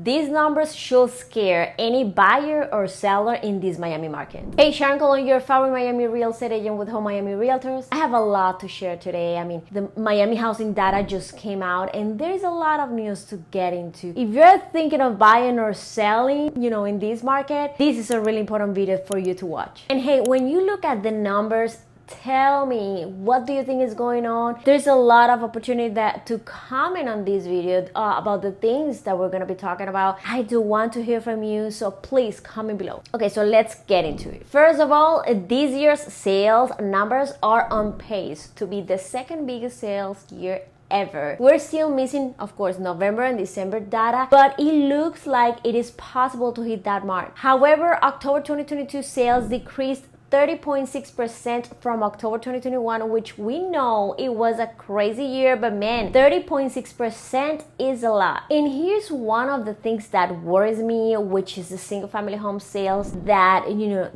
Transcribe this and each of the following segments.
These numbers should scare any buyer or seller in this Miami market. Hey, Sharon Colón, your favorite Miami real estate agent with Home Miami Realtors. I have a lot to share today. I mean, the Miami housing data just came out and there's a lot of news to get into. If you're thinking of buying or selling, in this market, this is a really important video for you to watch. And hey, when you look at the numbers, tell me, what do you think is going on? There's a lot of opportunity to comment on this video about the things that we're going to be talking about. I do want to hear from you, so please comment below. Okay, so let's get into it. First of all, this year's sales numbers are on pace to be the second biggest sales year ever. We're still missing, of course, November and December data, but it looks like it is possible to hit that mark. However, October 2022 sales decreased 30.6% from October 2021, which we know it was a crazy year, but man, 30.6% is a lot. And here's one of the things that worries me, which is the single family home sales that,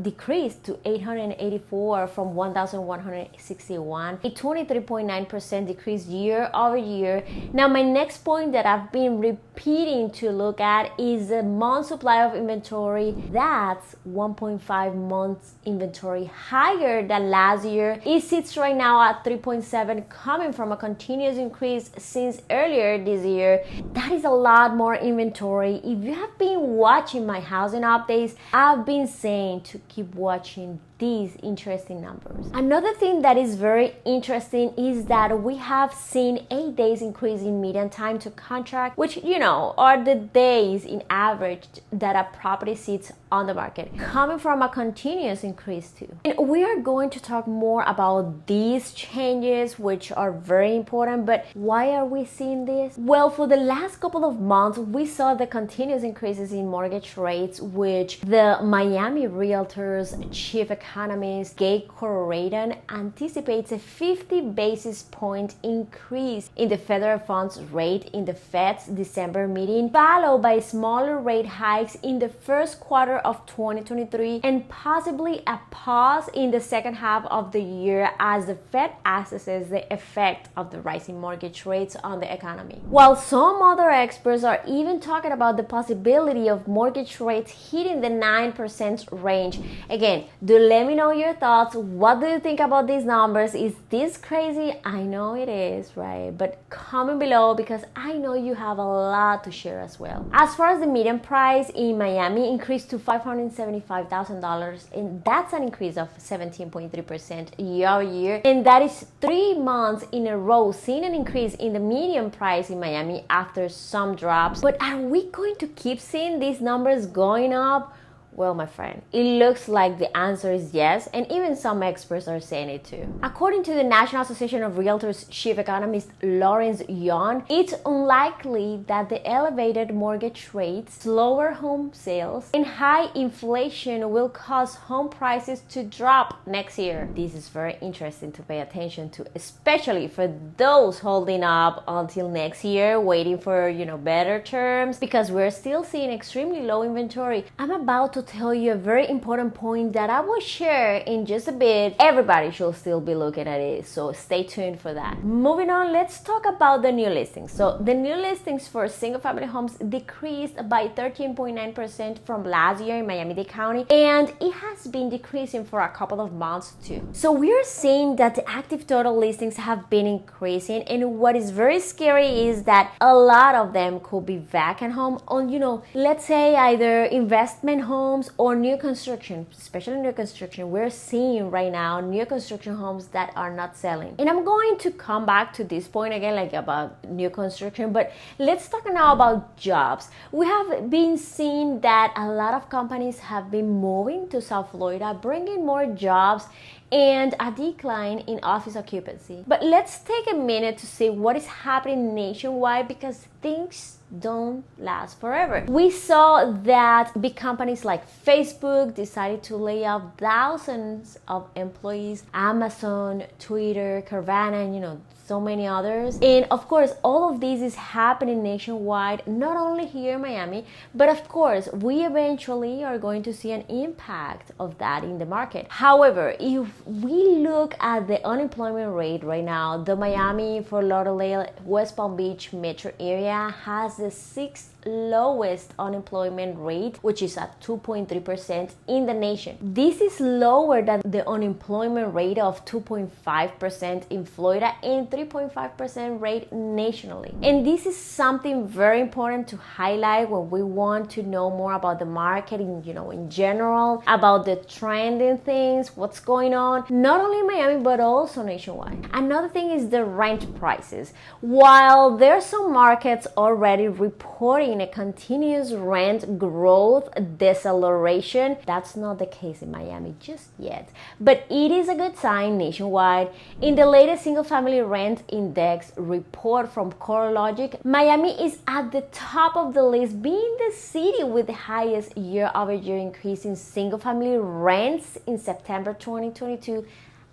decreased to 884 from 1,161, a 23.9% decrease year over year. Now, my next point that I've been repeating to look at is the month supply of inventory. That's 1.5 months inventory higher than last year. It sits right now at 3.7, coming from a continuous increase since earlier this year. That is a lot more inventory. If you have been watching my housing updates, I've been saying to keep watching these interesting numbers. Another thing that is very interesting is that we have seen 8 days increase in median time to contract, which are the days in average that a property sits on the market, coming from a continuous increase too. And we are going to talk more about these changes, which are very important. But why are we seeing this? Well, for the last couple of months, we saw the continuous increases in mortgage rates, which the Miami Realtors chief economist Gabe Corradon anticipates a 50 basis point increase in the federal funds rate in the Fed's December meeting, followed by smaller rate hikes in the first quarter of 2023 and possibly a pause in the second half of the year as the Fed assesses the effect of the rising mortgage rates on the economy. While some other experts are even talking about the possibility of mortgage rates hitting the 9% range. Again, do let me know your thoughts. What do you think about these numbers? Is this crazy? I know it is, right? But comment below because I know you have a lot to share as well. As far as the median price in Miami increased to $575,000, and that's an increase of 17.3% year over year, and that is 3 months in a row seeing an increase in the median price in Miami after some drops. But are we going to keep seeing these numbers going up? Well, my friend, it looks like the answer is yes, and even some experts are saying it too. According to the National Association of Realtors chief economist Lawrence Young, it's unlikely that the elevated mortgage rates, slower home sales, and high inflation will cause home prices to drop next year. This is very interesting to pay attention to, especially for those holding up until next year, waiting for, better terms, because we're still seeing extremely low inventory. I'm about to tell you a very important point that I will share in just a bit. Everybody should still be looking at it, so stay tuned for that. Moving on, let's talk about the new listings. So the new listings for single family homes decreased by 13.9% from last year in Miami-Dade County, and it has been decreasing for a couple of months too. So we're seeing that the active total listings have been increasing, and what is very scary is that a lot of them could be vacant home on, let's say either investment homes or new construction, especially new construction. We're seeing right now new construction homes that are not selling. And I'm going to come back to this point again, about new construction, but let's talk now about jobs. We have been seeing that a lot of companies have been moving to South Florida, bringing more jobs and a decline in office occupancy. But let's take a minute to see what is happening nationwide, because things don't last forever. We saw that big companies like Facebook decided to lay off thousands of employees. Amazon, Twitter, Carvana, and so many others. And of course, all of this is happening nationwide, not only here in Miami, but of course, we eventually are going to see an impact of that in the market. However, if we look at the unemployment rate right now, the Miami, Fort Lauderdale, West Palm Beach metro area has the sixth lowest unemployment rate, which is at 2.3% in the nation. This is lower than the unemployment rate of 2.5% in Florida and 3.5% rate nationally. And this is something very important to highlight when we want to know more about the market in general, about the trending things, what's going on, not only in Miami, but also nationwide. Another thing is the rent prices. While there are some markets already reporting a continuous rent growth deceleration, that's not the case in Miami just yet. But it is a good sign nationwide. In the latest single-family rent index report from CoreLogic, Miami is at the top of the list, being the city with the highest year-over-year increase in single-family rents in September 2022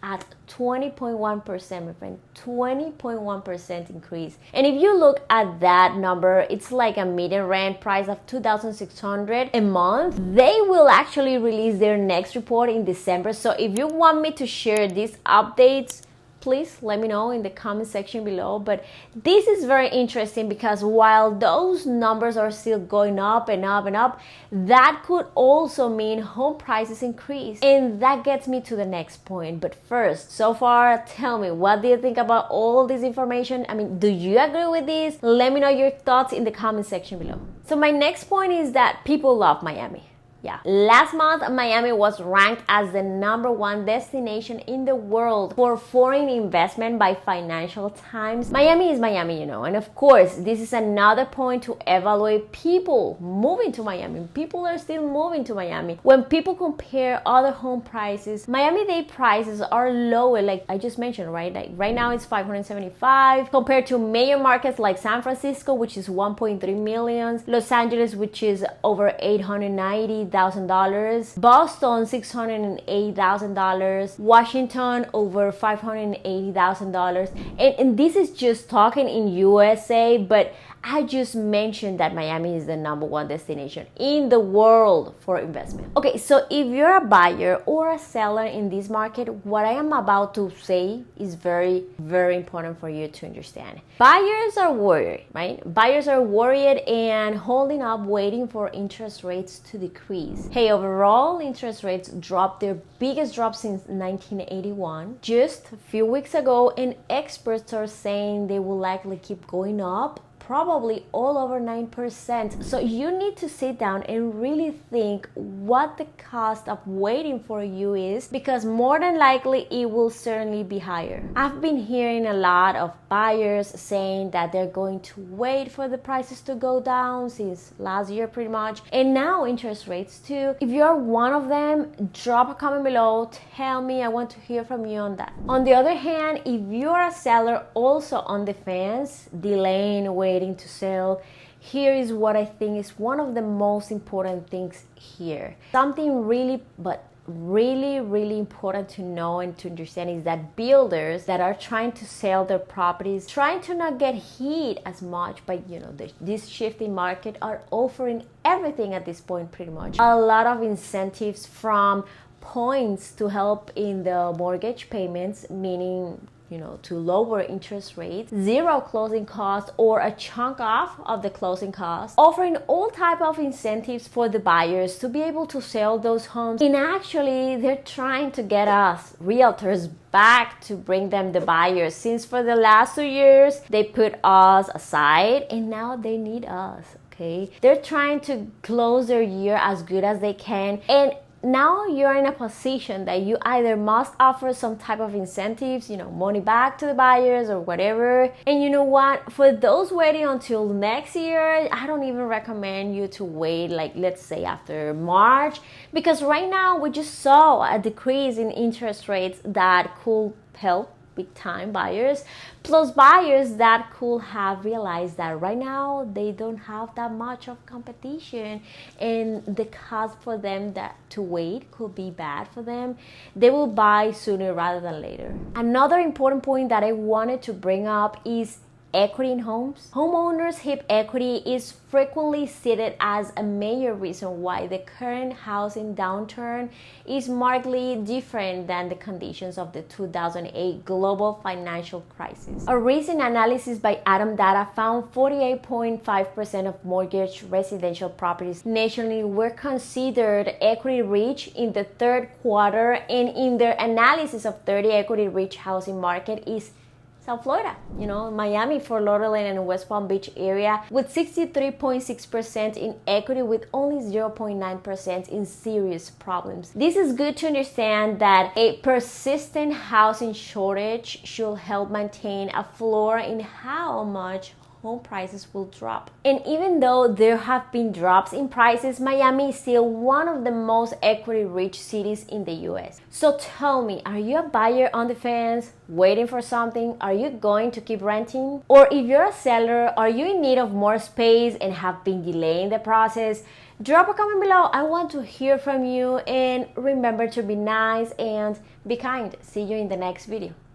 at 20.1%, my friend, 20.1% increase. And if you look at that number, it's like a median rent price of $2,600 a month. They will actually release their next report in December. So if you want me to share these updates, please let me know in the comment section below. But this is very interesting because while those numbers are still going up and up and up, that could also mean home prices increase. And that gets me to the next point. But first, so far, tell me, what do you think about all this information? I mean, do you agree with this? Let me know your thoughts in the comment section below. So my next point is that people love Miami. Yeah. Last month, Miami was ranked as the #1 destination in the world for foreign investment by Financial Times. Miami is Miami, and of course, this is another point to evaluate people moving to Miami. People are still moving to Miami. When people compare other home prices, Miami-Dade prices are lower, like I just mentioned, right? Like right now, it's $575 compared to major markets like San Francisco, which is $1.3 million, Los Angeles, which is over $890,000, Boston $680,000, Washington over $580,000, and this is just talking in USA, but I just mentioned that Miami is the #1 destination in the world for investment. Okay, so if you're a buyer or a seller in this market, what I am about to say is very, very important for you to understand. Buyers are worried, right? Buyers are worried and holding up, waiting for interest rates to decrease. Hey, overall, interest rates dropped their biggest drop since 1981. Just a few weeks ago, and experts are saying they will likely keep going up, probably all over 9%. So you need to sit down and really think what the cost of waiting for you is, because more than likely it will certainly be higher. I've been hearing a lot of buyers saying that they're going to wait for the prices to go down since last year pretty much, and now interest rates too. If you're one of them, drop a comment below, tell me, I want to hear from you on that. On the other hand, if you're a seller also on the fence, delaying, waiting to sell, here is what I think is one of the most important things here. Something really important to know and to understand is that builders that are trying to sell their properties, trying to not get hit as much by this shifting market, are offering everything at this point pretty much. A lot of incentives, from points to help in the mortgage payments, meaning to lower interest rates, zero closing costs or a chunk off of the closing costs, offering all type of incentives for the buyers to be able to sell those homes. And actually, they're trying to get us realtors back to bring them the buyers, since for the last 2 years, they put us aside and now they need us, okay? They're trying to close their year as good as they can, and now you're in a position that you either must offer some type of incentives, money back to the buyers or whatever. And you know what? For those waiting until next year, I don't even recommend you to wait, like let's say after March, because right now we just saw a decrease in interest rates that could help big time buyers, plus buyers that could have realized that right now they don't have that much of competition, and the cost for them that to wait could be bad for them. They will buy sooner rather than later. Another important point that I wanted to bring up is equity in homes. Homeowners' hip equity is frequently cited as a major reason why the current housing downturn is markedly different than the conditions of the 2008 global financial crisis. A recent analysis by Adam Data found 48.5% of mortgaged residential properties nationally were considered equity rich in the third quarter, and in their analysis of 30 equity rich housing market is South Florida, Miami, Fort Lauderdale, and West Palm Beach area, with 63.6% in equity with only 0.9% in serious problems. This is good to understand that a persistent housing shortage should help maintain a floor in how much home prices will drop. And even though there have been drops in prices, Miami is still one of the most equity-rich cities in the US. So tell me, are you a buyer on the fence, waiting for something? Are you going to keep renting? Or if you're a seller, are you in need of more space and have been delaying the process? Drop a comment below. I want to hear from you, and remember to be nice and be kind. See you in the next video.